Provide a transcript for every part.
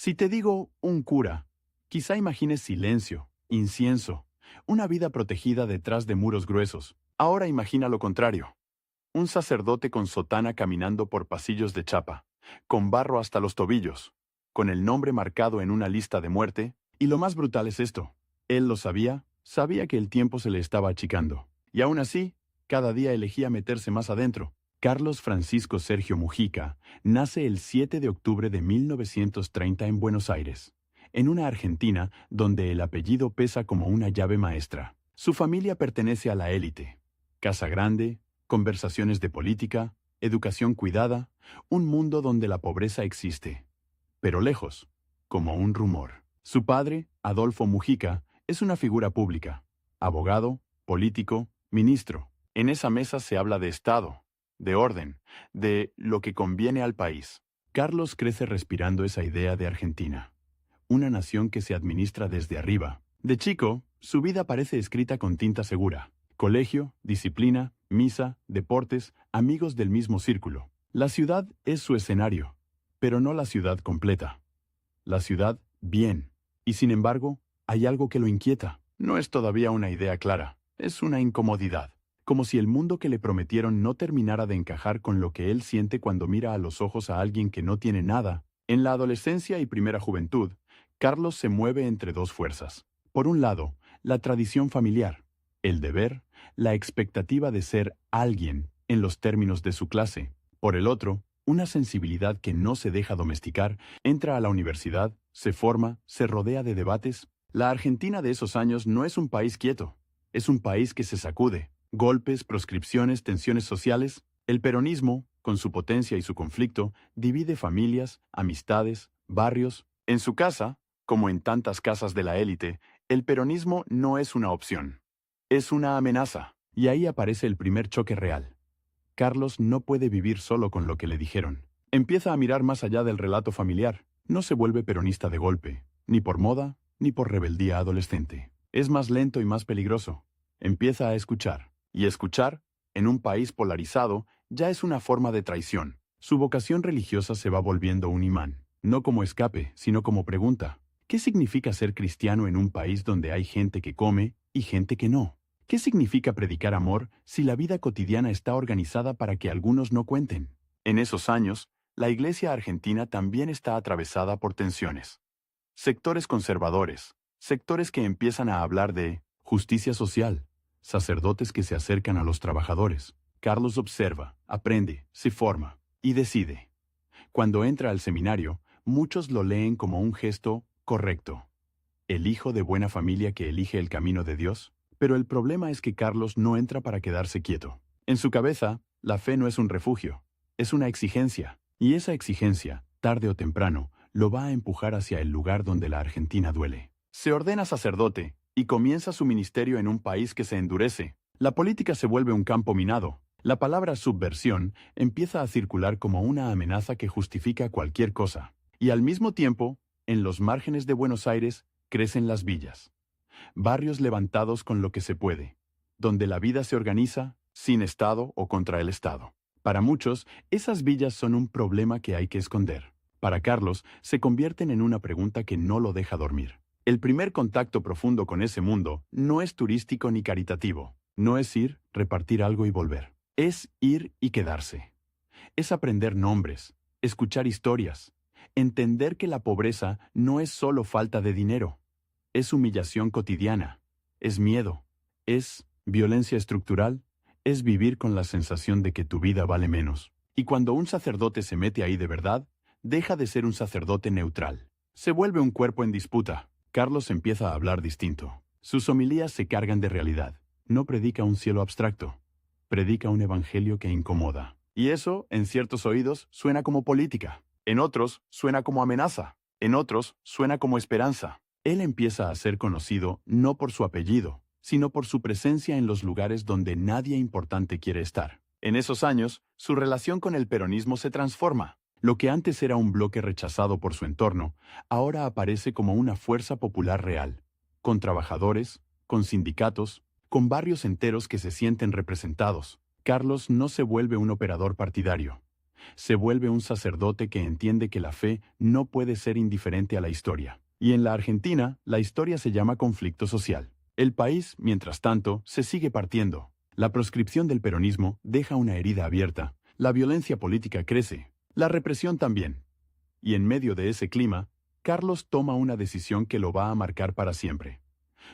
Si te digo un cura, quizá imagines silencio, incienso, una vida protegida detrás de muros gruesos. Ahora imagina lo contrario. Un sacerdote con sotana caminando por pasillos de chapa, con barro hasta los tobillos, con el nombre marcado en una lista de muerte, y lo más brutal es esto. Él lo sabía, sabía que el tiempo se le estaba achicando, y aún así, cada día elegía meterse más adentro. Carlos Francisco Sergio Mujica nace el 7 de octubre de 1930 en Buenos Aires, en una Argentina donde el apellido pesa como una llave maestra. Su familia pertenece a la élite. Casa grande, conversaciones de política, educación cuidada, un mundo donde la pobreza existe, pero lejos, como un rumor. Su padre, Adolfo Mujica, es una figura pública, abogado, político, ministro. En esa mesa se habla de Estado, de orden, de lo que conviene al país. Carlos crece respirando esa idea de Argentina, una nación que se administra desde arriba. De chico, su vida parece escrita con tinta segura. Colegio, disciplina, misa, deportes, amigos del mismo círculo. La ciudad es su escenario, pero no la ciudad completa. La ciudad, bien. Y sin embargo, hay algo que lo inquieta. No es todavía una idea clara, es una incomodidad. Como si el mundo que le prometieron no terminara de encajar con lo que él siente cuando mira a los ojos a alguien que no tiene nada. En la adolescencia y primera juventud, Carlos se mueve entre dos fuerzas. Por un lado, la tradición familiar, el deber, la expectativa de ser alguien en los términos de su clase. Por el otro, una sensibilidad que no se deja domesticar, entra a la universidad, se forma, se rodea de debates. La Argentina de esos años no es un país quieto, es un país que se sacude. Golpes, proscripciones, tensiones sociales. El peronismo, con su potencia y su conflicto, divide familias, amistades, barrios. En su casa, como en tantas casas de la élite, el peronismo no es una opción. Es una amenaza. Y ahí aparece el primer choque real. Carlos no puede vivir solo con lo que le dijeron. Empieza a mirar más allá del relato familiar. No se vuelve peronista de golpe, ni por moda, ni por rebeldía adolescente. Es más lento y más peligroso. Empieza a escuchar. Y escuchar, en un país polarizado, ya es una forma de traición. Su vocación religiosa se va volviendo un imán, no como escape, sino como pregunta. ¿Qué significa ser cristiano en un país donde hay gente que come y gente que no? ¿Qué significa predicar amor si la vida cotidiana está organizada para que algunos no cuenten? En esos años, la Iglesia argentina también está atravesada por tensiones. Sectores conservadores, sectores que empiezan a hablar de justicia social, sacerdotes que se acercan a los trabajadores. Carlos observa, aprende, se forma y decide. Cuando entra al seminario, muchos lo leen como un gesto correcto. El hijo de buena familia que elige el camino de Dios. Pero el problema es que Carlos no entra para quedarse quieto. En su cabeza, la fe no es un refugio, es una exigencia. Y esa exigencia, tarde o temprano, lo va a empujar hacia el lugar donde la Argentina duele. Se ordena sacerdote y comienza su ministerio en un país que se endurece. La política se vuelve un campo minado. La palabra subversión empieza a circular como una amenaza que justifica cualquier cosa. Y al mismo tiempo, en los márgenes de Buenos Aires, crecen las villas. Barrios levantados con lo que se puede, donde la vida se organiza, sin Estado o contra el Estado. Para muchos, esas villas son un problema que hay que esconder. Para Carlos, se convierten en una pregunta que no lo deja dormir. El primer contacto profundo con ese mundo no es turístico ni caritativo. No es ir, repartir algo y volver. Es ir y quedarse. Es aprender nombres, escuchar historias, entender que la pobreza no es solo falta de dinero. Es humillación cotidiana, es miedo, es violencia estructural, es vivir con la sensación de que tu vida vale menos. Y cuando un sacerdote se mete ahí de verdad, deja de ser un sacerdote neutral. Se vuelve un cuerpo en disputa. Carlos empieza a hablar distinto. Sus homilías se cargan de realidad. No predica un cielo abstracto, predica un evangelio que incomoda. Y eso, en ciertos oídos, suena como política. En otros, suena como amenaza. En otros, suena como esperanza. Él empieza a ser conocido no por su apellido, sino por su presencia en los lugares donde nadie importante quiere estar. En esos años, su relación con el peronismo se transforma. Lo que antes era un bloque rechazado por su entorno, ahora aparece como una fuerza popular real, con trabajadores, con sindicatos, con barrios enteros que se sienten representados. Carlos no se vuelve un operador partidario. Se vuelve un sacerdote que entiende que la fe no puede ser indiferente a la historia. Y en la Argentina, la historia se llama conflicto social. El país, mientras tanto, se sigue partiendo. La proscripción del peronismo deja una herida abierta. La violencia política crece. La represión también. Y en medio de ese clima, Carlos toma una decisión que lo va a marcar para siempre.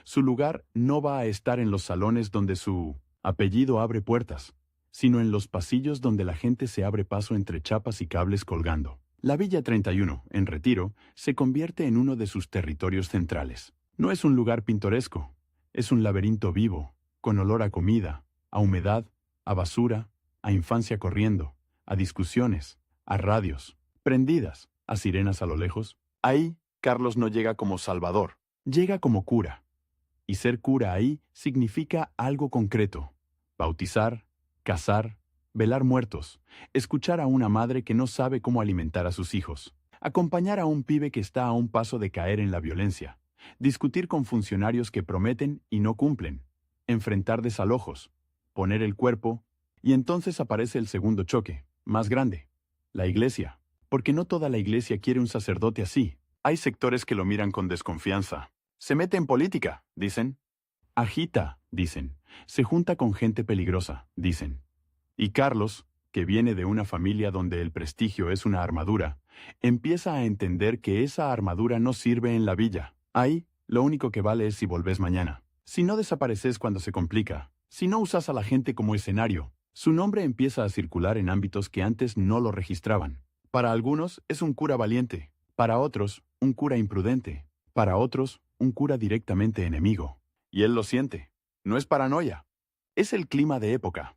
Su lugar no va a estar en los salones donde su apellido abre puertas, sino en los pasillos donde la gente se abre paso entre chapas y cables colgando. La Villa 31, en Retiro, se convierte en uno de sus territorios centrales. No es un lugar pintoresco, es un laberinto vivo, con olor a comida, a humedad, a basura, a infancia corriendo, a discusiones, a radios, prendidas, a sirenas a lo lejos. Ahí, Carlos no llega como salvador, llega como cura. Y ser cura ahí significa algo concreto: bautizar, casar, velar muertos, escuchar a una madre que no sabe cómo alimentar a sus hijos, acompañar a un pibe que está a un paso de caer en la violencia, discutir con funcionarios que prometen y no cumplen, enfrentar desalojos, poner el cuerpo, y entonces aparece el segundo choque, más grande: la iglesia. Porque no toda la iglesia quiere un sacerdote así. Hay sectores que lo miran con desconfianza. Se mete en política, dicen. Agita, dicen. Se junta con gente peligrosa, dicen. Y Carlos, que viene de una familia donde el prestigio es una armadura, empieza a entender que esa armadura no sirve en la villa. Ahí, lo único que vale es si volvés mañana. Si no desapareces cuando se complica, si no usas a la gente como escenario, su nombre empieza a circular en ámbitos que antes no lo registraban. Para algunos es un cura valiente, para otros un cura imprudente, para otros un cura directamente enemigo. Y él lo siente. No es paranoia. Es el clima de época.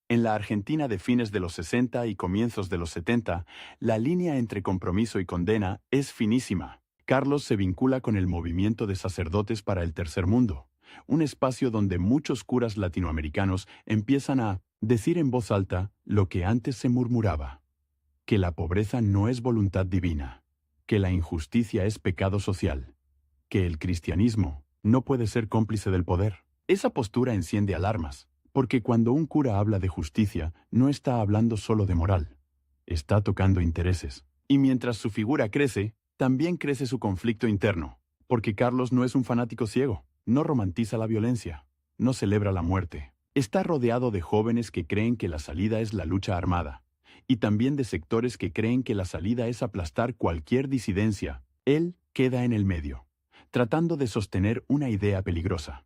En la Argentina de fines de los 60 y comienzos de los 70, la línea entre compromiso y condena es finísima. Carlos se vincula con el movimiento de sacerdotes para el Tercer Mundo, un espacio donde muchos curas latinoamericanos empiezan a decir en voz alta lo que antes se murmuraba: que la pobreza no es voluntad divina, que la injusticia es pecado social, que el cristianismo no puede ser cómplice del poder. Esa postura enciende alarmas, porque cuando un cura habla de justicia, no está hablando solo de moral, está tocando intereses. Y mientras su figura crece, también crece su conflicto interno, porque Carlos no es un fanático ciego, no romantiza la violencia, no celebra la muerte. Está rodeado de jóvenes que creen que la salida es la lucha armada, y también de sectores que creen que la salida es aplastar cualquier disidencia. Él queda en el medio, tratando de sostener una idea peligrosa: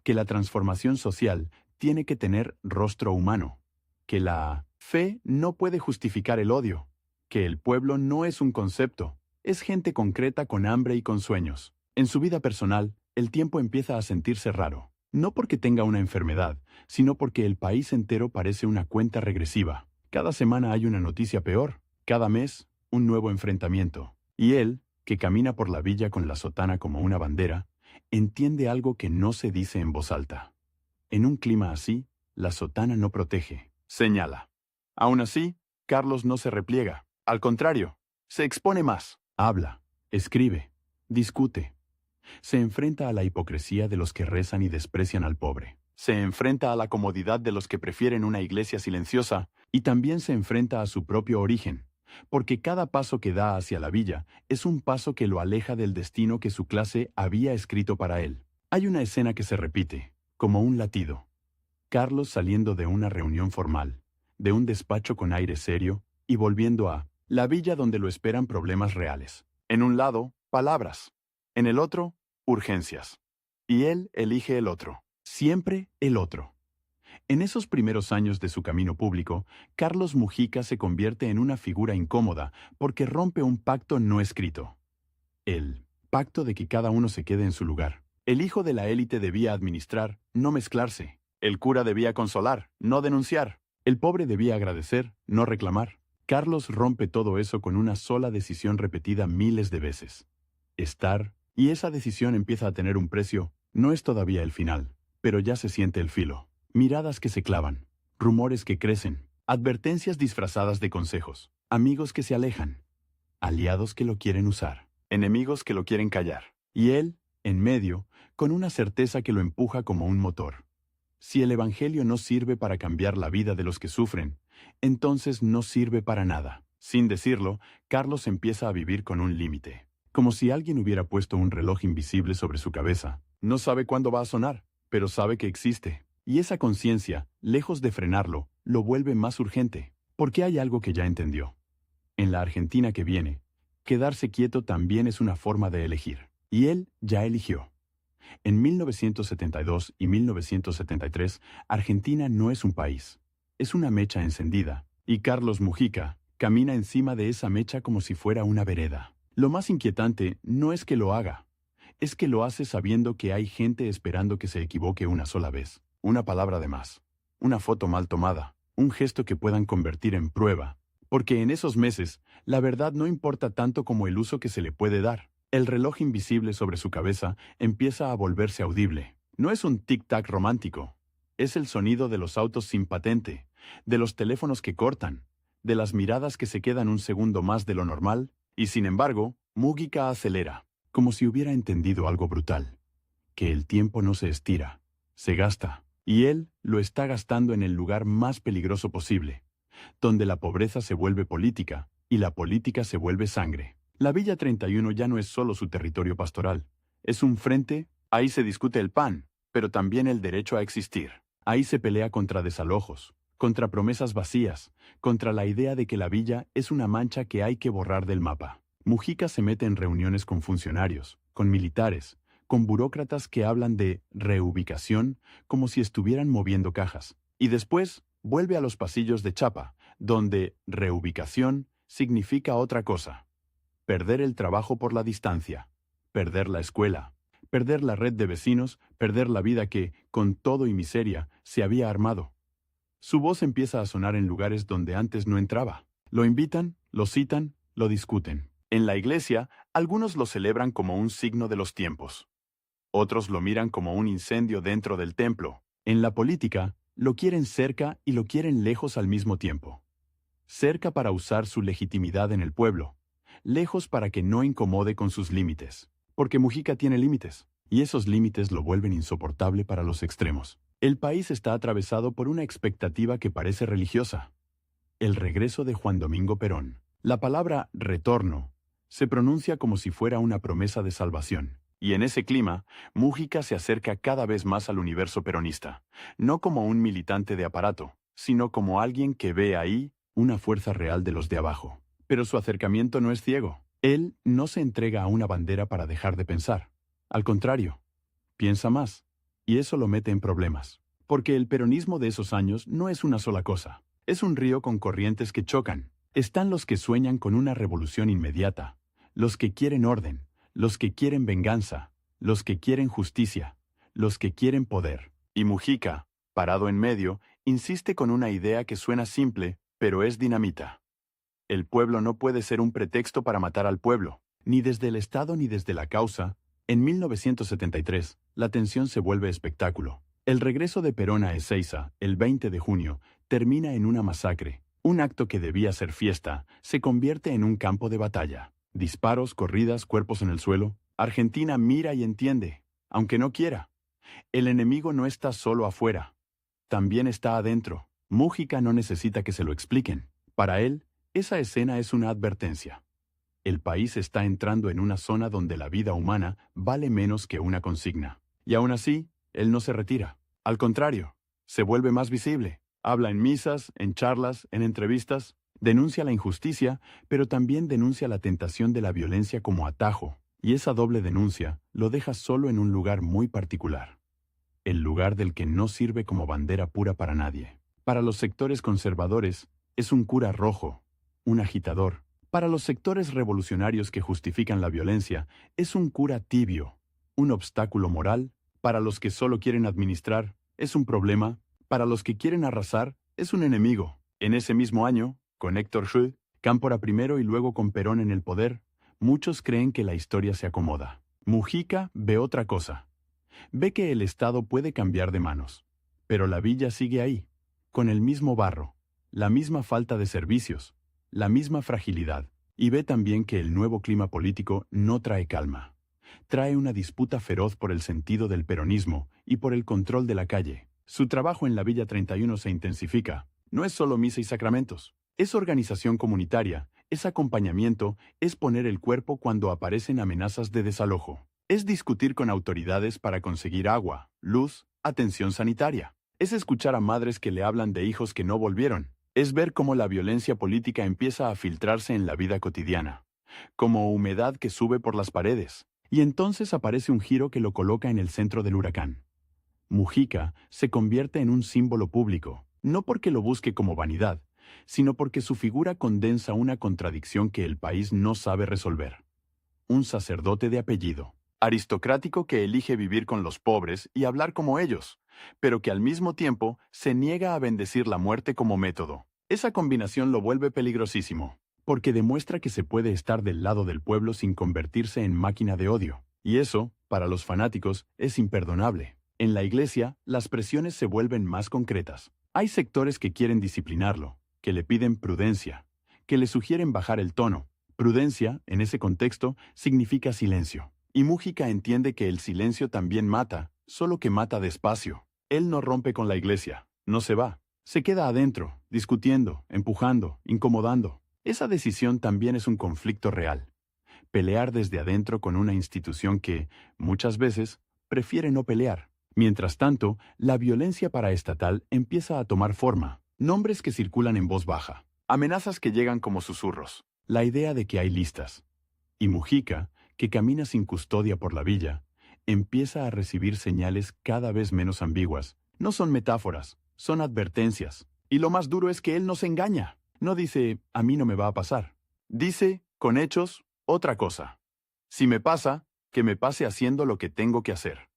que la transformación social tiene que tener rostro humano, que la fe no puede justificar el odio, que el pueblo no es un concepto, es gente concreta con hambre y con sueños. En su vida personal, el tiempo empieza a sentirse raro, no porque tenga una enfermedad, sino porque el país entero parece una cuenta regresiva. Cada semana hay una noticia peor, cada mes un nuevo enfrentamiento. Y él, que camina por la villa con la sotana como una bandera, entiende algo que no se dice en voz alta. En un clima así, la sotana no protege, señala. Aún así, Carlos no se repliega. Al contrario, se expone más. Habla, escribe, discute. Se enfrenta a la hipocresía de los que rezan y desprecian al pobre. Se enfrenta a la comodidad de los que prefieren una iglesia silenciosa, y también se enfrenta a su propio origen, porque cada paso que da hacia la villa es un paso que lo aleja del destino que su clase había escrito para él. Hay una escena que se repite, como un latido. Carlos saliendo de una reunión formal, de un despacho con aire serio, y volviendo a la villa donde lo esperan problemas reales. En un lado, palabras. En el otro, urgencias. Y él elige el otro. Siempre el otro. En esos primeros años de su camino público, Carlos Mujica se convierte en una figura incómoda porque rompe un pacto no escrito. El pacto de que cada uno se quede en su lugar. El hijo de la élite debía administrar, no mezclarse. El cura debía consolar, no denunciar. El pobre debía agradecer, no reclamar. Carlos rompe todo eso con una sola decisión repetida miles de veces: estar. Y esa decisión empieza a tener un precio. No es todavía el final, pero ya se siente el filo. Miradas que se clavan, rumores que crecen, advertencias disfrazadas de consejos, amigos que se alejan, aliados que lo quieren usar, enemigos que lo quieren callar. Y él, en medio, con una certeza que lo empuja como un motor. Si el Evangelio no sirve para cambiar la vida de los que sufren, entonces no sirve para nada. Sin decirlo, Carlos empieza a vivir con un límite. Como si alguien hubiera puesto un reloj invisible sobre su cabeza. No sabe cuándo va a sonar, pero sabe que existe. Y esa conciencia, lejos de frenarlo, lo vuelve más urgente. Porque hay algo que ya entendió. En la Argentina que viene, quedarse quieto también es una forma de elegir. Y él ya eligió. En 1972 y 1973, Argentina no es un país. Es una mecha encendida. Y Carlos Mujica camina encima de esa mecha como si fuera una vereda. Lo más inquietante no es que lo haga. Es que lo hace sabiendo que hay gente esperando que se equivoque una sola vez. Una palabra de más. Una foto mal tomada. Un gesto que puedan convertir en prueba. Porque en esos meses, la verdad no importa tanto como el uso que se le puede dar. El reloj invisible sobre su cabeza empieza a volverse audible. No es un tic-tac romántico. Es el sonido de los autos sin patente, de los teléfonos que cortan, de las miradas que se quedan un segundo más de lo normal, y sin embargo, Mujica acelera, como si hubiera entendido algo brutal. Que el tiempo no se estira, se gasta, y él lo está gastando en el lugar más peligroso posible, donde la pobreza se vuelve política, y la política se vuelve sangre. La Villa 31 ya no es solo su territorio pastoral. Es un frente, ahí se discute el pan, pero también el derecho a existir. Ahí se pelea contra desalojos, contra promesas vacías, contra la idea de que la villa es una mancha que hay que borrar del mapa. Mujica se mete en reuniones con funcionarios, con militares, con burócratas que hablan de reubicación como si estuvieran moviendo cajas. Y después vuelve a los pasillos de Chapa, donde reubicación significa otra cosa. Perder el trabajo por la distancia, perder la escuela, perder la red de vecinos, perder la vida que, con todo y miseria, se había armado. Su voz empieza a sonar en lugares donde antes no entraba. Lo invitan, lo citan, lo discuten. En la iglesia, algunos lo celebran como un signo de los tiempos. Otros lo miran como un incendio dentro del templo. En la política, lo quieren cerca y lo quieren lejos al mismo tiempo. Cerca para usar su legitimidad en el pueblo. Lejos para que no incomode con sus límites. Porque Mujica tiene límites, y esos límites lo vuelven insoportable para los extremos. El país está atravesado por una expectativa que parece religiosa. El regreso de Juan Domingo Perón. La palabra retorno se pronuncia como si fuera una promesa de salvación. Y en ese clima, Mujica se acerca cada vez más al universo peronista, no como un militante de aparato, sino como alguien que ve ahí una fuerza real de los de abajo. Pero su acercamiento no es ciego. Él no se entrega a una bandera para dejar de pensar. Al contrario, piensa más. Y eso lo mete en problemas. Porque el peronismo de esos años no es una sola cosa. Es un río con corrientes que chocan. Están los que sueñan con una revolución inmediata, los que quieren orden, los que quieren venganza, los que quieren justicia, los que quieren poder. Y Mujica, parado en medio, insiste con una idea que suena simple, pero es dinamita. El pueblo no puede ser un pretexto para matar al pueblo, ni desde el Estado ni desde la causa. En 1973, la tensión se vuelve espectáculo. El regreso de Perón a Ezeiza, el 20 de junio, termina en una masacre. Un acto que debía ser fiesta, se convierte en un campo de batalla. Disparos, corridas, cuerpos en el suelo. Argentina mira y entiende, aunque no quiera. El enemigo no está solo afuera, también está adentro. Mujica no necesita que se lo expliquen. Para él, esa escena es una advertencia. El país está entrando en una zona donde la vida humana vale menos que una consigna. Y aún así, él no se retira. Al contrario, se vuelve más visible. Habla en misas, en charlas, en entrevistas. Denuncia la injusticia, pero también denuncia la tentación de la violencia como atajo. Y esa doble denuncia lo deja solo en un lugar muy particular. El lugar del que no sirve como bandera pura para nadie. Para los sectores conservadores, es un cura rojo, un agitador. Para los sectores revolucionarios que justifican la violencia, es un cura tibio, un obstáculo moral. Para los que solo quieren administrar, es un problema. Para los que quieren arrasar, es un enemigo. En ese mismo año, con Héctor Schüll, Cámpora primero y luego con Perón en el poder, muchos creen que la historia se acomoda. Mujica ve otra cosa. Ve que el Estado puede cambiar de manos. Pero la villa sigue ahí, con el mismo barro, la misma falta de servicios, la misma fragilidad. Y ve también que el nuevo clima político no trae calma. Trae una disputa feroz por el sentido del peronismo y por el control de la calle. Su trabajo en la Villa 31 se intensifica, No es solo misa y sacramentos. Es organización comunitaria, es acompañamiento, es poner el cuerpo cuando aparecen amenazas de desalojo. Es discutir con autoridades para conseguir agua, luz, atención sanitaria. Es escuchar a madres que le hablan de hijos que no volvieron. Es ver cómo la violencia política empieza a filtrarse en la vida cotidiana, como humedad que sube por las paredes. Y entonces aparece un giro que lo coloca en el centro del huracán. Mujica se convierte en un símbolo público, no porque lo busque como vanidad, sino porque su figura condensa una contradicción que el país no sabe resolver. Un sacerdote de apellido, aristocrático que elige vivir con los pobres y hablar como ellos, pero que al mismo tiempo se niega a bendecir la muerte como método. Esa combinación lo vuelve peligrosísimo, porque demuestra que se puede estar del lado del pueblo sin convertirse en máquina de odio. Y eso, para los fanáticos, es imperdonable. En la iglesia, las presiones se vuelven más concretas. Hay sectores que quieren disciplinarlo, que le piden prudencia, que le sugieren bajar el tono. Prudencia, en ese contexto, significa silencio. Y Mújica entiende que el silencio también mata, solo que mata despacio. Él no rompe con la iglesia, no se va. Se queda adentro, discutiendo, empujando, incomodando. Esa decisión también es un conflicto real. Pelear desde adentro con una institución que, muchas veces, prefiere no pelear. Mientras tanto, la violencia paraestatal empieza a tomar forma. Nombres que circulan en voz baja. Amenazas que llegan como susurros. La idea de que hay listas. Y Mujica, que camina sin custodia por la villa, empieza a recibir señales cada vez menos ambiguas. No son metáforas, son advertencias. Y lo más duro es que él no se engaña. No dice, a mí no me va a pasar. Dice, con hechos, otra cosa. Si me pasa, que me pase haciendo lo que tengo que hacer.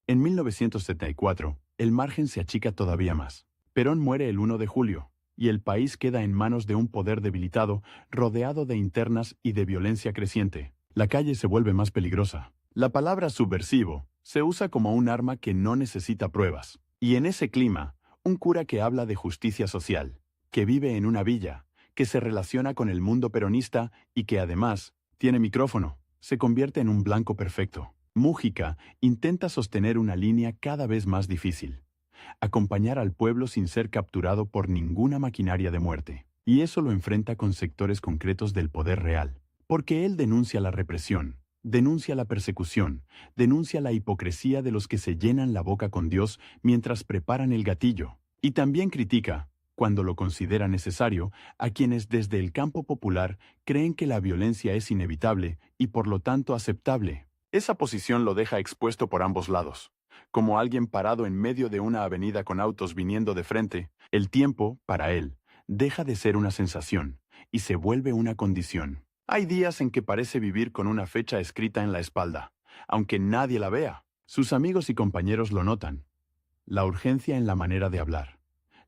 En 1974, el margen se achica todavía más. Perón muere el 1 de julio, y el país queda en manos de un poder debilitado, rodeado de internas y de violencia creciente. La calle se vuelve más peligrosa. La palabra subversivo se usa como un arma que no necesita pruebas. Y en ese clima, un cura que habla de justicia social, que vive en una villa, que se relaciona con el mundo peronista y que además tiene micrófono, se convierte en un blanco perfecto. Mújica intenta sostener una línea cada vez más difícil. Acompañar al pueblo sin ser capturado por ninguna maquinaria de muerte. Y eso lo enfrenta con sectores concretos del poder real. Porque él denuncia la represión, denuncia la persecución, denuncia la hipocresía de los que se llenan la boca con Dios mientras preparan el gatillo. Y también critica, cuando lo considera necesario, a quienes desde el campo popular creen que la violencia es inevitable y por lo tanto aceptable. Esa posición lo deja expuesto por ambos lados. Como alguien parado en medio de una avenida con autos viniendo de frente, el tiempo, para él, deja de ser una sensación y se vuelve una condición. Hay días en que parece vivir con una fecha escrita en la espalda, aunque nadie la vea. Sus amigos y compañeros lo notan. La urgencia en la manera de hablar,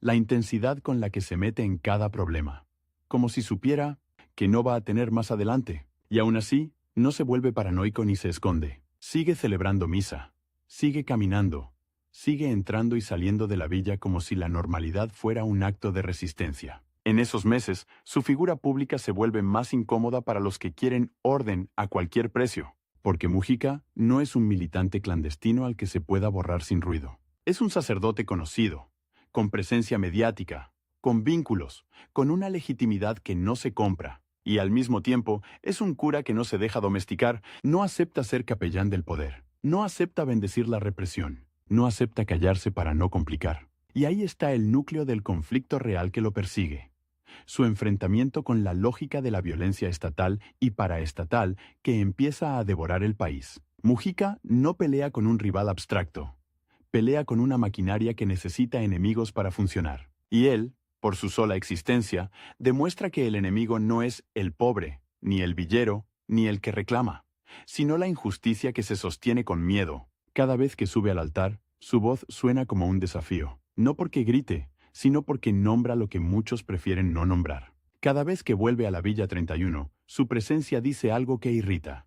la intensidad con la que se mete en cada problema, como si supiera que no va a tener más adelante, y aún así, no se vuelve paranoico ni se esconde. Sigue celebrando misa, sigue caminando, sigue entrando y saliendo de la villa como si la normalidad fuera un acto de resistencia. En esos meses, su figura pública se vuelve más incómoda para los que quieren orden a cualquier precio, porque Mújica no es un militante clandestino al que se pueda borrar sin ruido. Es un sacerdote conocido, con presencia mediática, con vínculos, con una legitimidad que no se compra. Y al mismo tiempo, es un cura que no se deja domesticar, no acepta ser capellán del poder, no acepta bendecir la represión, no acepta callarse para no complicar. Y ahí está el núcleo del conflicto real que lo persigue. Su enfrentamiento con la lógica de la violencia estatal y paraestatal que empieza a devorar el país. Mújica no pelea con un rival abstracto, pelea con una maquinaria que necesita enemigos para funcionar. Y él, por su sola existencia, demuestra que el enemigo no es el pobre, ni el villero, ni el que reclama, sino la injusticia que se sostiene con miedo. Cada vez que sube al altar, su voz suena como un desafío, no porque grite, sino porque nombra lo que muchos prefieren no nombrar. Cada vez que vuelve a la Villa 31, su presencia dice algo que irrita.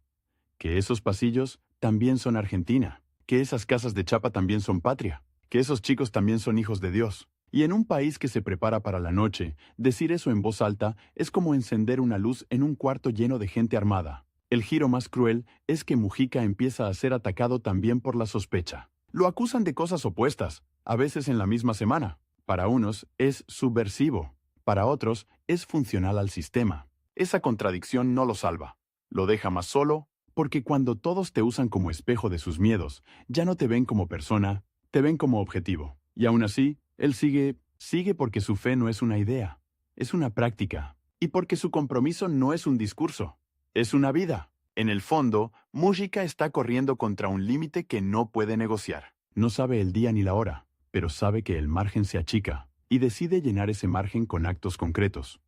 Que esos pasillos también son Argentina, que esas casas de chapa también son patria, que esos chicos también son hijos de Dios. Y en un país que se prepara para la noche, decir eso en voz alta es como encender una luz en un cuarto lleno de gente armada. El giro más cruel es que Mújica empieza a ser atacado también por la sospecha. Lo acusan de cosas opuestas, a veces en la misma semana. Para unos es subversivo, para otros es funcional al sistema. Esa contradicción no lo salva. Lo deja más solo, porque cuando todos te usan como espejo de sus miedos, ya no te ven como persona, te ven como objetivo. Y aún así, él sigue porque su fe no es una idea, es una práctica. Y porque su compromiso no es un discurso, es una vida. En el fondo, Mujica está corriendo contra un límite que no puede negociar. No sabe el día ni la hora, pero sabe que el margen se achica, y decide llenar ese margen con actos concretos.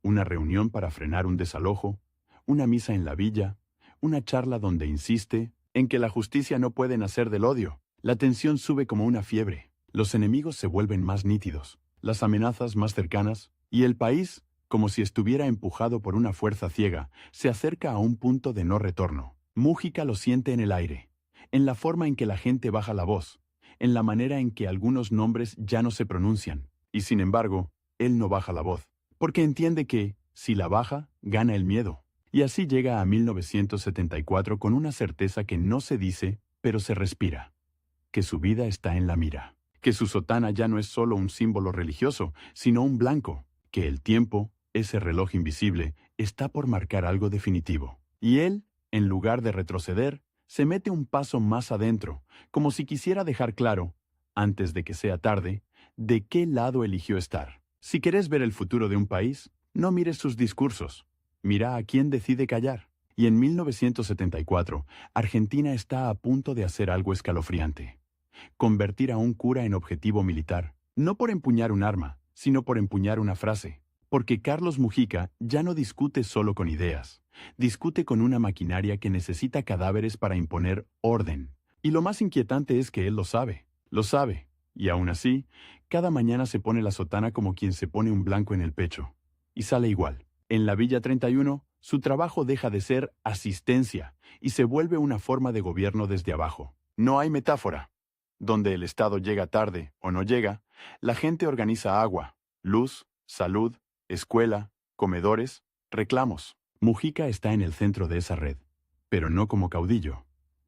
Una reunión para frenar un desalojo, una misa en la villa, una charla donde insiste en que la justicia no puede nacer del odio. La tensión sube como una fiebre, los enemigos se vuelven más nítidos, las amenazas más cercanas, y el país, como si estuviera empujado por una fuerza ciega, se acerca a un punto de no retorno. Mújica lo siente en el aire, en la forma en que la gente baja la voz, en la manera en que algunos nombres ya no se pronuncian, y sin embargo, él no baja la voz, porque entiende que, si la baja, gana el miedo. Y así llega a 1974 con una certeza que no se dice, pero se respira, que su vida está en la mira, que su sotana ya no es solo un símbolo religioso, sino un blanco, que el tiempo, ese reloj invisible, está por marcar algo definitivo. Y él, en lugar de retroceder, se mete un paso más adentro, como si quisiera dejar claro, antes de que sea tarde, de qué lado eligió estar. Si querés ver el futuro de un país, no mires sus discursos, mira a quién decide callar. Y en 1974, Argentina está a punto de hacer algo escalofriante. Convertir a un cura en objetivo militar, no por empuñar un arma, sino por empuñar una frase. Porque Carlos Mujica ya no discute solo con ideas, discute con una maquinaria que necesita cadáveres para imponer orden. Y lo más inquietante es que él lo sabe, y aún así, cada mañana se pone la sotana como quien se pone un blanco en el pecho. Y sale igual. En la Villa 31, su trabajo deja de ser asistencia y se vuelve una forma de gobierno desde abajo. No hay metáfora. Donde el Estado llega tarde o no llega, la gente organiza agua, luz, salud, escuela, comedores, reclamos. Mujica está en el centro de esa red, pero no como caudillo,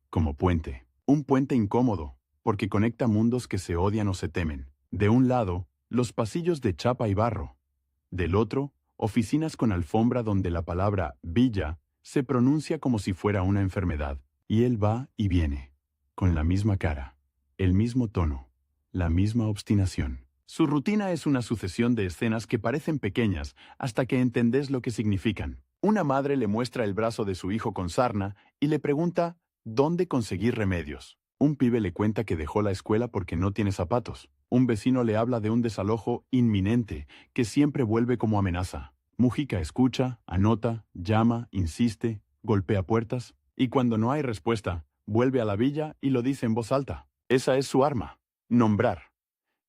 como puente. Un puente incómodo, porque conecta mundos que se odian o se temen. De un lado, los pasillos de chapa y barro. Del otro, oficinas con alfombra donde la palabra villa se pronuncia como si fuera una enfermedad. Y él va y viene, con la misma cara, el mismo tono, la misma obstinación. Su rutina es una sucesión de escenas que parecen pequeñas hasta que entendés lo que significan. Una madre le muestra el brazo de su hijo con sarna y le pregunta dónde conseguir remedios. Un pibe le cuenta que dejó la escuela porque no tiene zapatos. Un vecino le habla de un desalojo inminente que siempre vuelve como amenaza. Mujica escucha, anota, llama, insiste, golpea puertas y cuando no hay respuesta, vuelve a la villa y lo dice en voz alta. Esa es su arma, nombrar.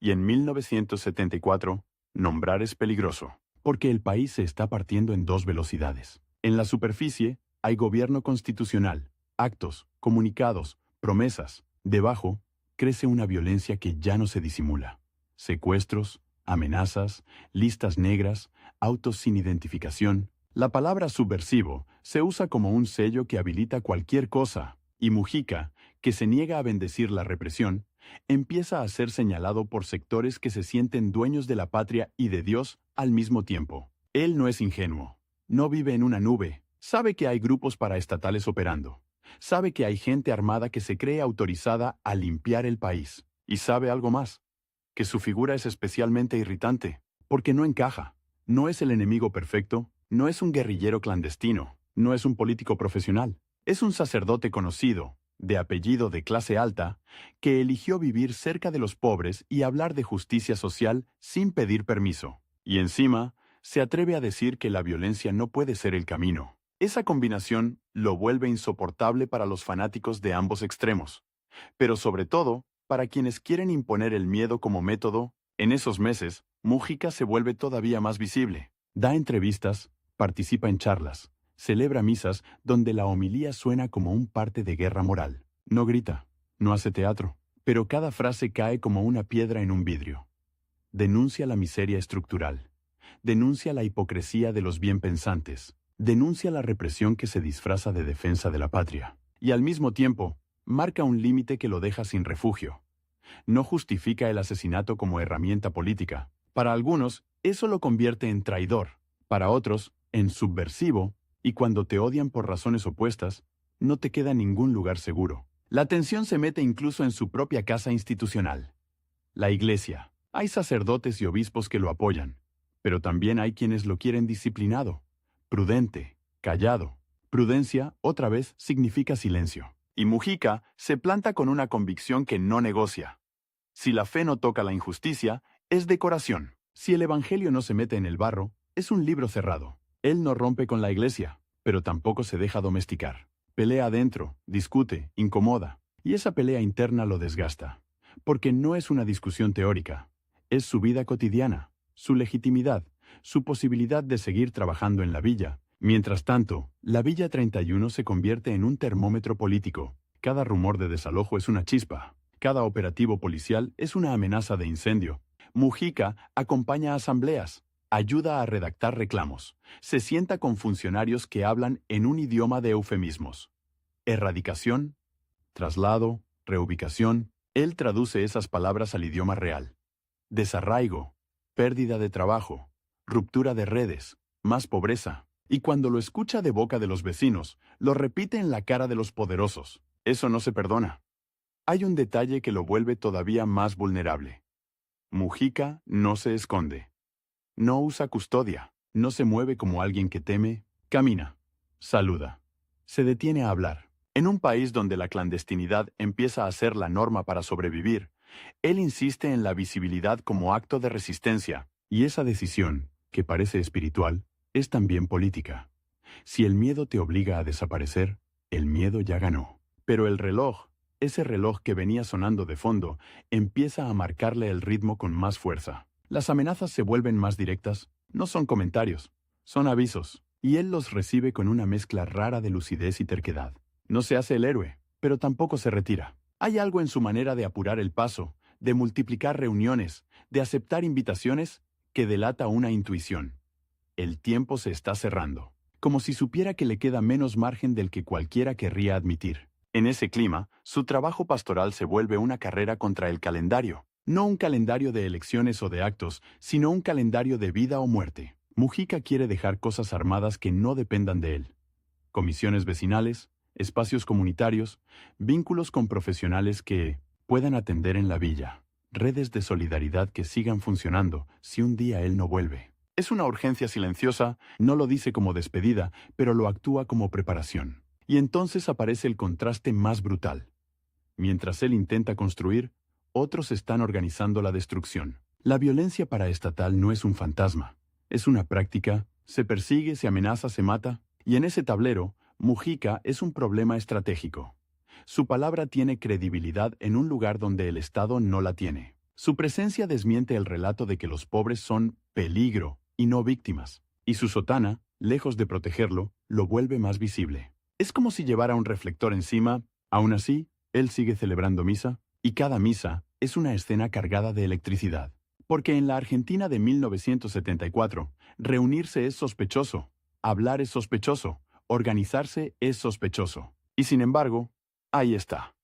Y en 1974, nombrar es peligroso, porque el país se está partiendo en dos velocidades. En la superficie hay gobierno constitucional, actos, comunicados, promesas. Debajo crece una violencia que ya no se disimula. Secuestros, amenazas, listas negras, autos sin identificación. La palabra subversivo se usa como un sello que habilita cualquier cosa, y Mujica, que se niega a bendecir la represión, empieza a ser señalado por sectores que se sienten dueños de la patria y de Dios al mismo tiempo. Él no es ingenuo, no vive en una nube, sabe que hay grupos paraestatales operando, sabe que hay gente armada que se cree autorizada a limpiar el país, y sabe algo más, que su figura es especialmente irritante, porque no encaja, no es el enemigo perfecto, no es un guerrillero clandestino, no es un político profesional, es un sacerdote conocido, de apellido de clase alta, que eligió vivir cerca de los pobres y hablar de justicia social sin pedir permiso. Y encima, se atreve a decir que la violencia no puede ser el camino. Esa combinación lo vuelve insoportable para los fanáticos de ambos extremos, pero sobre todo, para quienes quieren imponer el miedo como método. En esos meses, Mujica se vuelve todavía más visible. Da entrevistas, participa en charlas, celebra misas donde la homilía suena como un parte de guerra moral. No grita, no hace teatro, pero cada frase cae como una piedra en un vidrio. Denuncia la miseria estructural, denuncia la hipocresía de los bienpensantes, denuncia la represión que se disfraza de defensa de la patria, y al mismo tiempo, marca un límite que lo deja sin refugio. No justifica el asesinato como herramienta política. Para algunos, eso lo convierte en traidor. Para otros, en subversivo. Y cuando te odian por razones opuestas, no te queda ningún lugar seguro. La tensión se mete incluso en su propia casa institucional. La Iglesia. Hay sacerdotes y obispos que lo apoyan, pero también hay quienes lo quieren disciplinado, prudente, callado. Prudencia, otra vez, significa silencio. Y Mujica se planta con una convicción que no negocia. Si la fe no toca la injusticia, es decoración. Si el Evangelio no se mete en el barro, es un libro cerrado. Él no rompe con la Iglesia, pero tampoco se deja domesticar. Pelea adentro, discute, incomoda, y esa pelea interna lo desgasta. Porque no es una discusión teórica, es su vida cotidiana, su legitimidad, su posibilidad de seguir trabajando en la villa. Mientras tanto, la Villa 31 se convierte en un termómetro político. Cada rumor de desalojo es una chispa. Cada operativo policial es una amenaza de incendio. Mujica acompaña asambleas, ayuda a redactar reclamos, se sienta con funcionarios que hablan en un idioma de eufemismos. Erradicación, traslado, reubicación. Él traduce esas palabras al idioma real. Desarraigo, pérdida de trabajo, ruptura de redes, más pobreza. Y cuando lo escucha de boca de los vecinos, lo repite en la cara de los poderosos. Eso no se perdona. Hay un detalle que lo vuelve todavía más vulnerable. Mujica no se esconde. No usa custodia. No se mueve como alguien que teme. Camina. Saluda. Se detiene a hablar. En un país donde la clandestinidad empieza a ser la norma para sobrevivir, él insiste en la visibilidad como acto de resistencia, y esa decisión, que parece espiritual, es también política. Si el miedo te obliga a desaparecer, el miedo ya ganó. Pero el reloj, ese reloj que venía sonando de fondo, empieza a marcarle el ritmo con más fuerza. Las amenazas se vuelven más directas, no son comentarios, son avisos, y él los recibe con una mezcla rara de lucidez y terquedad. No se hace el héroe, pero tampoco se retira. Hay algo en su manera de apurar el paso, de multiplicar reuniones, de aceptar invitaciones, que delata una intuición. El tiempo se está cerrando, como si supiera que le queda menos margen del que cualquiera querría admitir. En ese clima, su trabajo pastoral se vuelve una carrera contra el calendario. No un calendario de elecciones o de actos, sino un calendario de vida o muerte. Mujica quiere dejar cosas armadas que no dependan de él. Comisiones vecinales, espacios comunitarios, vínculos con profesionales que puedan atender en la villa, redes de solidaridad que sigan funcionando si un día él no vuelve. Es una urgencia silenciosa, no lo dice como despedida, pero lo actúa como preparación. Y entonces aparece el contraste más brutal. Mientras él intenta construir, otros están organizando la destrucción. La violencia paraestatal no es un fantasma, es una práctica, se persigue, se amenaza, se mata, y en ese tablero, Mujica es un problema estratégico. Su palabra tiene credibilidad en un lugar donde el Estado no la tiene. Su presencia desmiente el relato de que los pobres son peligro y no víctimas, y su sotana, lejos de protegerlo, lo vuelve más visible. Es como si llevara un reflector encima. Aún así, él sigue celebrando misa, y cada misa es una escena cargada de electricidad. Porque en la Argentina de 1974, reunirse es sospechoso, hablar es sospechoso, organizarse es sospechoso. Y sin embargo, ahí está.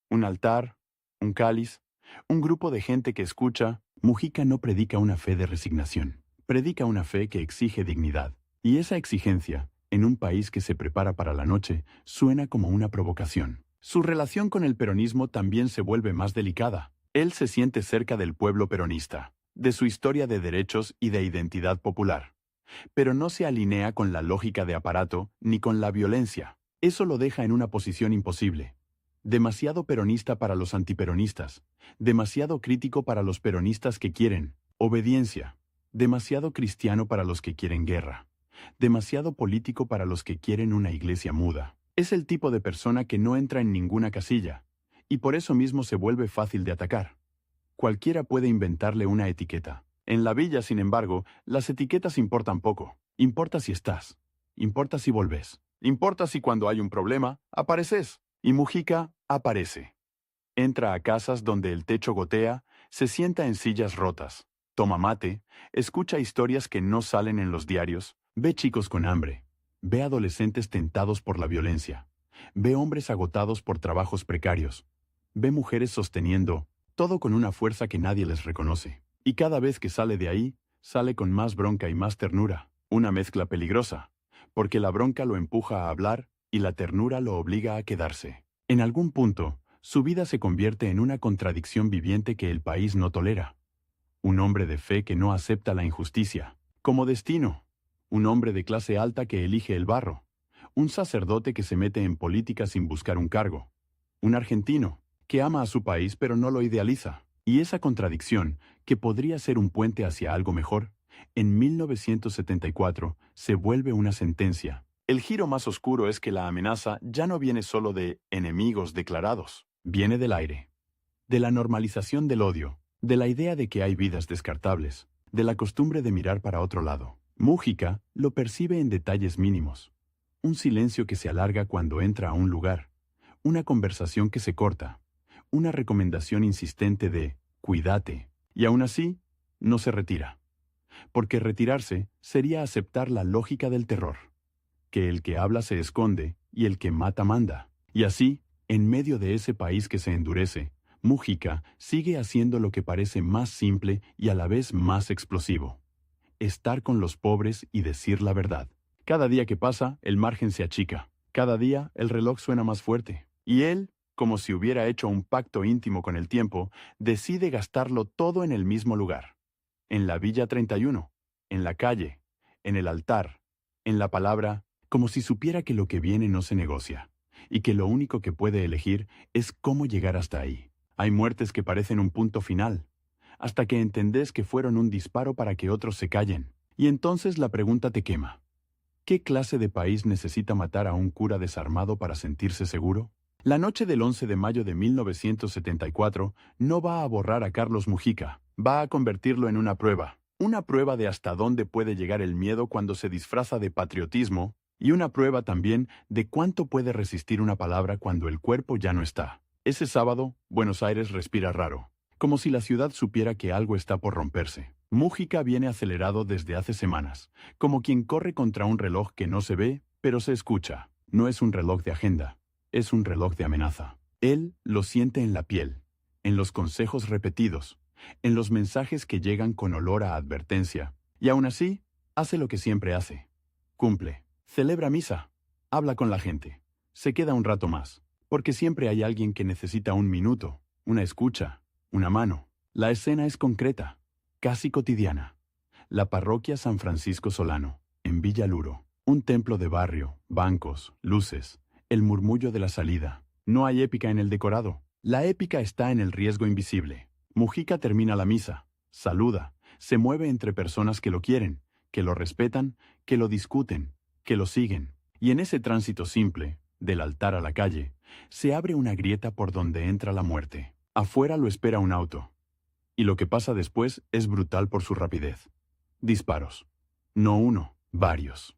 Un altar, un cáliz, un grupo de gente que escucha. Mujica no predica una fe de resignación, predica una fe que exige dignidad. Y esa exigencia, en un país que se prepara para la noche, suena como una provocación. Su relación con el peronismo también se vuelve más delicada. Él se siente cerca del pueblo peronista, de su historia de derechos y de identidad popular. Pero no se alinea con la lógica de aparato ni con la violencia. Eso lo deja en una posición imposible. Demasiado peronista para los antiperonistas, demasiado crítico para los peronistas que quieren obediencia, demasiado cristiano para los que quieren guerra, demasiado político para los que quieren una iglesia muda. Es el tipo de persona que no entra en ninguna casilla, y por eso mismo se vuelve fácil de atacar. Cualquiera puede inventarle una etiqueta. En la villa, sin embargo, las etiquetas importan poco. Importa si estás, importa si volves, importa si cuando hay un problema, apareces. Y Mujica aparece. Entra a casas donde el techo gotea, se sienta en sillas rotas, toma mate, escucha historias que no salen en los diarios, ve chicos con hambre, ve adolescentes tentados por la violencia, ve hombres agotados por trabajos precarios, ve mujeres sosteniendo todo con una fuerza que nadie les reconoce. Y cada vez que sale de ahí, sale con más bronca y más ternura, una mezcla peligrosa, porque la bronca lo empuja a hablar y la ternura lo obliga a quedarse. En algún punto, su vida se convierte en una contradicción viviente que el país no tolera. Un hombre de fe que no acepta la injusticia, como destino. Un hombre de clase alta que elige el barro. Un sacerdote que se mete en política sin buscar un cargo. Un argentino que ama a su país pero no lo idealiza. Y esa contradicción, que podría ser un puente hacia algo mejor, en 1974 se vuelve una sentencia. El giro más oscuro es que la amenaza ya no viene solo de enemigos declarados. Viene del aire. De la normalización del odio. De la idea de que hay vidas descartables. De la costumbre de mirar para otro lado. Mújica lo percibe en detalles mínimos. Un silencio que se alarga cuando entra a un lugar. Una conversación que se corta. Una recomendación insistente de «cuídate». Y aún así, no se retira. Porque retirarse sería aceptar la lógica del terror. Que el que habla se esconde y el que mata manda. Y así, en medio de ese país que se endurece, Mújica sigue haciendo lo que parece más simple y a la vez más explosivo. Estar con los pobres y decir la verdad. Cada día que pasa, el margen se achica. Cada día, el reloj suena más fuerte. Y él, como si hubiera hecho un pacto íntimo con el tiempo, decide gastarlo todo en el mismo lugar. En la Villa 31, en la calle, en el altar, en la palabra, como si supiera que lo que viene no se negocia, y que lo único que puede elegir es cómo llegar hasta ahí. Hay muertes que parecen un punto final, hasta que entendés que fueron un disparo para que otros se callen. Y entonces la pregunta te quema. ¿Qué clase de país necesita matar a un cura desarmado para sentirse seguro? La noche del 11 de mayo de 1974 no va a borrar a Carlos Mújica, va a convertirlo en una prueba de hasta dónde puede llegar el miedo cuando se disfraza de patriotismo, y una prueba también de cuánto puede resistir una palabra cuando el cuerpo ya no está. Ese sábado, Buenos Aires respira raro, como si la ciudad supiera que algo está por romperse. Mújica viene acelerado desde hace semanas, como quien corre contra un reloj que no se ve, pero se escucha. No es un reloj de agenda. Es un reloj de amenaza. Él lo siente en la piel, en los consejos repetidos, en los mensajes que llegan con olor a advertencia. Y aún así, hace lo que siempre hace. Cumple. Celebra misa. Habla con la gente. Se queda un rato más. Porque siempre hay alguien que necesita un minuto, una escucha, una mano. La escena es concreta, casi cotidiana. La parroquia San Francisco Solano, en Villa Luro. Un templo de barrio, bancos, luces. El murmullo de la salida. No hay épica en el decorado. La épica está en el riesgo invisible. Mújica termina la misa, saluda, se mueve entre personas que lo quieren, que lo respetan, que lo discuten, que lo siguen. Y en ese tránsito simple, del altar a la calle, se abre una grieta por donde entra la muerte. Afuera lo espera un auto. Y lo que pasa después es brutal por su rapidez. Disparos. No uno, varios.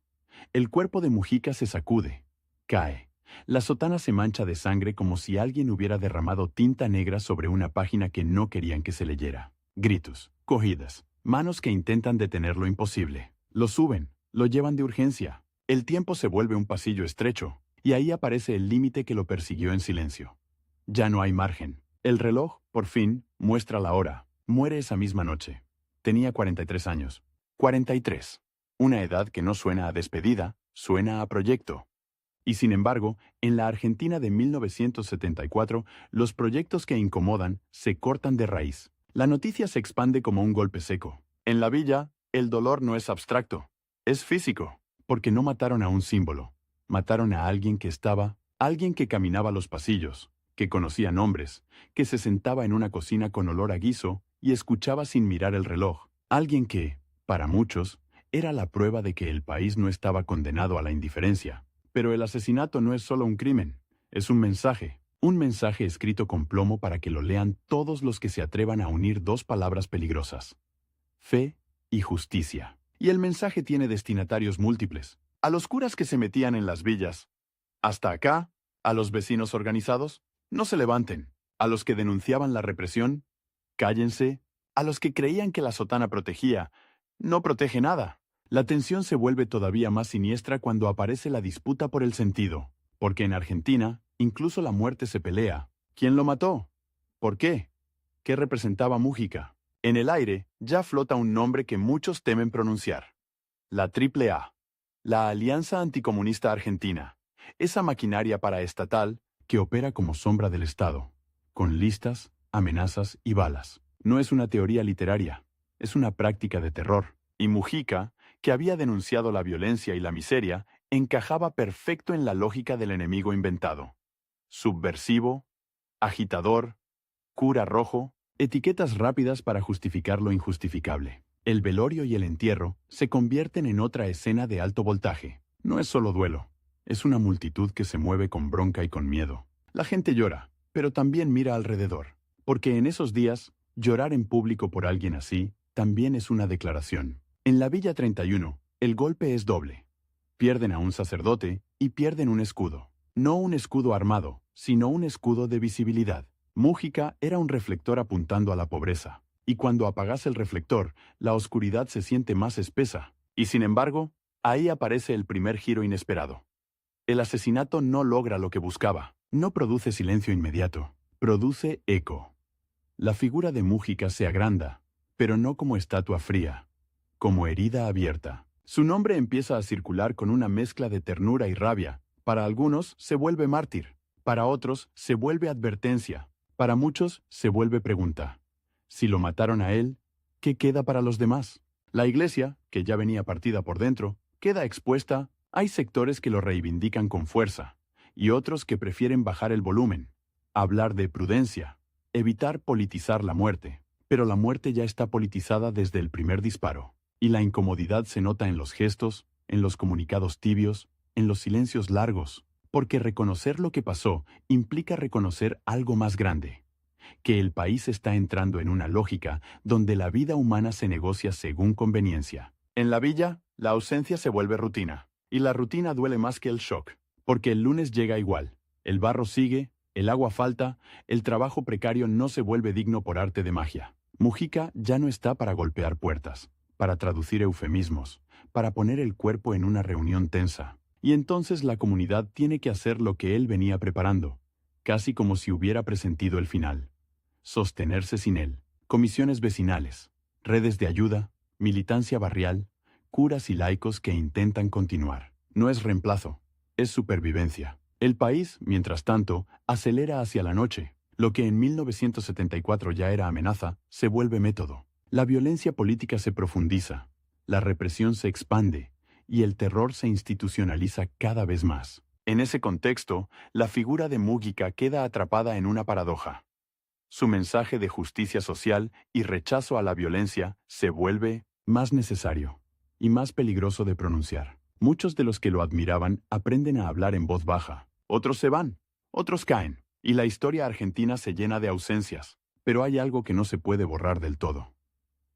El cuerpo de Mújica se sacude, cae. La sotana se mancha de sangre como si alguien hubiera derramado tinta negra sobre una página que no querían que se leyera. Gritos, cogidas, manos que intentan detener lo imposible. Lo suben, lo llevan de urgencia. El tiempo se vuelve un pasillo estrecho, y ahí aparece el límite que lo persiguió en silencio. Ya no hay margen. El reloj, por fin, muestra la hora. Muere esa misma noche. Tenía 43 años. 43. Una edad que no suena a despedida, suena a proyecto. Y sin embargo, en la Argentina de 1974, los proyectos que incomodan se cortan de raíz. La noticia se expande como un golpe seco. En la villa, el dolor no es abstracto, es físico, porque no mataron a un símbolo. Mataron a alguien que alguien que caminaba los pasillos, que conocía nombres, que se sentaba en una cocina con olor a guiso y escuchaba sin mirar el reloj. Alguien que, para muchos, era la prueba de que el país no estaba condenado a la indiferencia. Pero el asesinato no es solo un crimen, es un mensaje escrito con plomo para que lo lean todos los que se atrevan a unir dos palabras peligrosas: fe y justicia. Y el mensaje tiene destinatarios múltiples. A los curas que se metían en las villas. Hasta acá, a los vecinos organizados, no se levanten. A los que denunciaban la represión, cállense. A los que creían que la sotana protegía, no protege nada. La tensión se vuelve todavía más siniestra cuando aparece la disputa por el sentido, porque en Argentina, incluso la muerte se pelea. ¿Quién lo mató? ¿Por qué? ¿Qué representaba Mújica? En el aire ya flota un nombre que muchos temen pronunciar. La AAA. La Alianza Anticomunista Argentina. Esa maquinaria paraestatal que opera como sombra del Estado, con listas, amenazas y balas. No es una teoría literaria, es una práctica de terror. Y Mujica, que había denunciado la violencia y la miseria, encajaba perfecto en la lógica del enemigo inventado. Subversivo, agitador, cura rojo, etiquetas rápidas para justificar lo injustificable. El velorio y el entierro se convierten en otra escena de alto voltaje. No es solo duelo, es una multitud que se mueve con bronca y con miedo. La gente llora, pero también mira alrededor, porque en esos días, llorar en público por alguien así también es una declaración. En la Villa 31, el golpe es doble. Pierden a un sacerdote y pierden un escudo. No un escudo armado, sino un escudo de visibilidad. Mújica era un reflector apuntando a la pobreza, y cuando apagas el reflector, la oscuridad se siente más espesa. Y sin embargo, ahí aparece el primer giro inesperado. El asesinato no logra lo que buscaba, no produce silencio inmediato, produce eco. La figura de Mújica se agranda, pero no como estatua fría, como herida abierta. Su nombre empieza a circular con una mezcla de ternura y rabia. Para algunos se vuelve mártir, para otros se vuelve advertencia, para muchos se vuelve pregunta. Si lo mataron a él, ¿qué queda para los demás? La iglesia, que ya venía partida por dentro, queda expuesta. Hay sectores que lo reivindican con fuerza, y otros que prefieren bajar el volumen, hablar de prudencia, evitar politizar la muerte. Pero la muerte ya está politizada desde el primer disparo, y la incomodidad se nota en los gestos, en los comunicados tibios, en los silencios largos, porque reconocer lo que pasó implica reconocer algo más grande, que el país está entrando en una lógica donde la vida humana se negocia según conveniencia. En la villa, la ausencia se vuelve rutina, y la rutina duele más que el shock, porque el lunes llega igual, el barro sigue, el agua falta, el trabajo precario no se vuelve digno por arte de magia. Mujica ya no está para golpear puertas, para traducir eufemismos, para poner el cuerpo en una reunión tensa. Y entonces la comunidad tiene que hacer lo que él venía preparando, casi como si hubiera presentido el final. Sostenerse sin él. Comisiones vecinales, redes de ayuda, militancia barrial, curas y laicos que intentan continuar. No es reemplazo, es supervivencia. El país, mientras tanto, acelera hacia la noche. Lo que en 1974 ya era amenaza, se vuelve método. La violencia política se profundiza, la represión se expande, y el terror se institucionaliza cada vez más. En ese contexto, la figura de Mújica queda atrapada en una paradoja. Su mensaje de justicia social y rechazo a la violencia se vuelve más necesario y más peligroso de pronunciar. Muchos de los que lo admiraban aprenden a hablar en voz baja. Otros se van, otros caen, y la historia argentina se llena de ausencias. Pero hay algo que no se puede borrar del todo: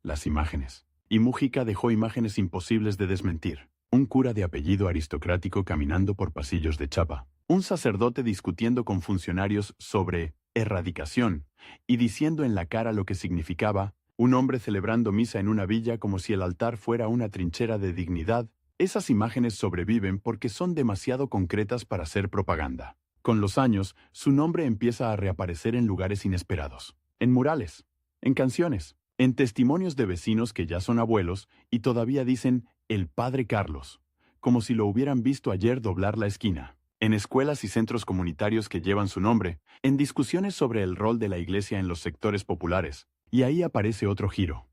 las imágenes. Y Mújica dejó imágenes imposibles de desmentir. Un cura de apellido aristocrático caminando por pasillos de chapa. Un sacerdote discutiendo con funcionarios sobre erradicación y diciendo en la cara lo que significaba. Un hombre celebrando misa en una villa como si el altar fuera una trinchera de dignidad. Esas imágenes sobreviven porque son demasiado concretas para ser propaganda. Con los años, su nombre empieza a reaparecer en lugares inesperados. En murales, en canciones, en testimonios de vecinos que ya son abuelos y todavía dicen «el padre Carlos», como si lo hubieran visto ayer doblar la esquina. En escuelas y centros comunitarios que llevan su nombre, en discusiones sobre el rol de la iglesia en los sectores populares. Y ahí aparece otro giro.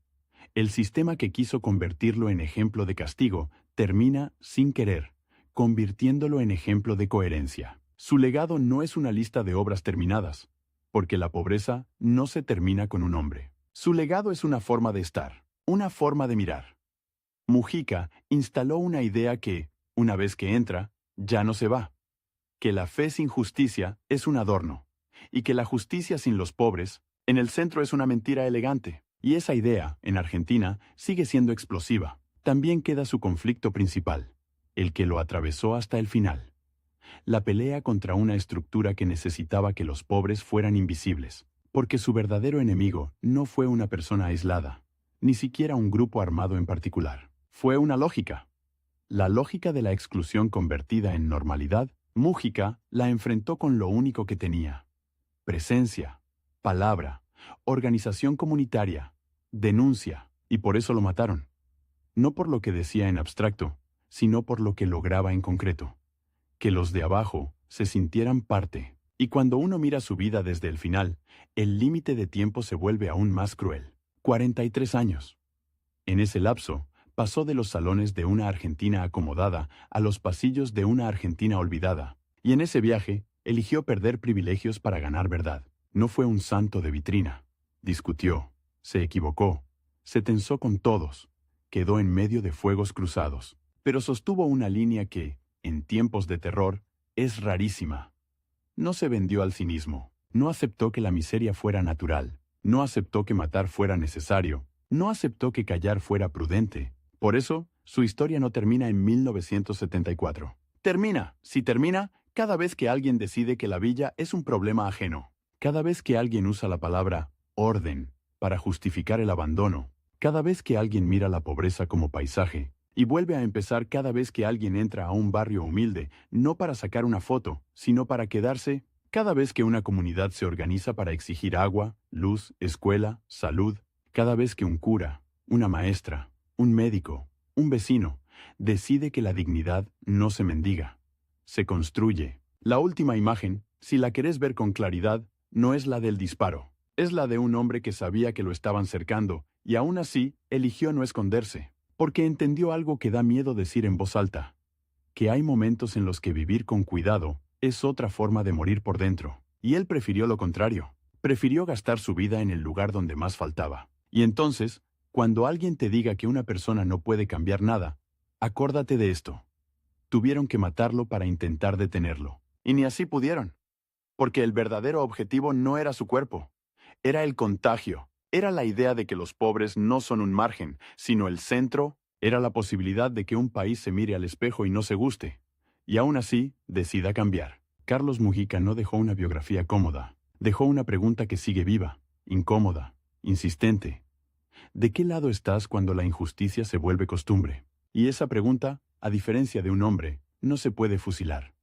El sistema que quiso convertirlo en ejemplo de castigo termina, sin querer, convirtiéndolo en ejemplo de coherencia. Su legado no es una lista de obras terminadas, porque la pobreza no se termina con un hombre. Su legado es una forma de estar, una forma de mirar. Mújica instaló una idea que, una vez que entra, ya no se va. Que la fe sin justicia es un adorno, y que la justicia sin los pobres, en el centro, es una mentira elegante. Y esa idea, en Argentina, sigue siendo explosiva. También queda su conflicto principal, el que lo atravesó hasta el final. La pelea contra una estructura que necesitaba que los pobres fueran invisibles, porque su verdadero enemigo no fue una persona aislada, ni siquiera un grupo armado en particular. Fue una lógica. La lógica de la exclusión convertida en normalidad. Mújica la enfrentó con lo único que tenía: presencia, palabra, Organización comunitaria, denuncia, y por eso lo mataron. No por lo que decía en abstracto, sino por lo que lograba en concreto. Que los de abajo se sintieran parte. Y cuando uno mira su vida desde el final, el límite de tiempo se vuelve aún más cruel. 43 años. En ese lapso, pasó de los salones de una Argentina acomodada a los pasillos de una Argentina olvidada. Y en ese viaje, eligió perder privilegios para ganar verdad. No fue un santo de vitrina. Discutió, se equivocó, se tensó con todos, quedó en medio de fuegos cruzados. Pero sostuvo una línea que, en tiempos de terror, es rarísima. No se vendió al cinismo, no aceptó que la miseria fuera natural, no aceptó que matar fuera necesario, no aceptó que callar fuera prudente. Por eso, su historia no termina en 1974. Termina, si termina, cada vez que alguien decide que la villa es un problema ajeno. Cada vez que alguien usa la palabra orden para justificar el abandono. Cada vez que alguien mira la pobreza como paisaje. Y vuelve a empezar cada vez que alguien entra a un barrio humilde, no para sacar una foto, sino para quedarse. Cada vez que una comunidad se organiza para exigir agua, luz, escuela, salud. Cada vez que un cura, una maestra, un médico, un vecino, decide que la dignidad no se mendiga, se construye. La última imagen, si la querés ver con claridad, no es la del disparo. Es la de un hombre que sabía que lo estaban cercando, y aún así, eligió no esconderse. Porque entendió algo que da miedo decir en voz alta. Que hay momentos en los que vivir con cuidado es otra forma de morir por dentro. Y él prefirió lo contrario. Prefirió gastar su vida en el lugar donde más faltaba. Y entonces, cuando alguien te diga que una persona no puede cambiar nada, acuérdate de esto. Tuvieron que matarlo para intentar detenerlo. Y ni así pudieron. Porque el verdadero objetivo no era su cuerpo. Era el contagio. Era la idea de que los pobres no son un margen, sino el centro. Era la posibilidad de que un país se mire al espejo y no se guste. Y aún así, decida cambiar. Carlos Mujica no dejó una biografía cómoda. Dejó una pregunta que sigue viva, incómoda, insistente. ¿De qué lado estás cuando la injusticia se vuelve costumbre? Y esa pregunta, a diferencia de un hombre, no se puede fusilar.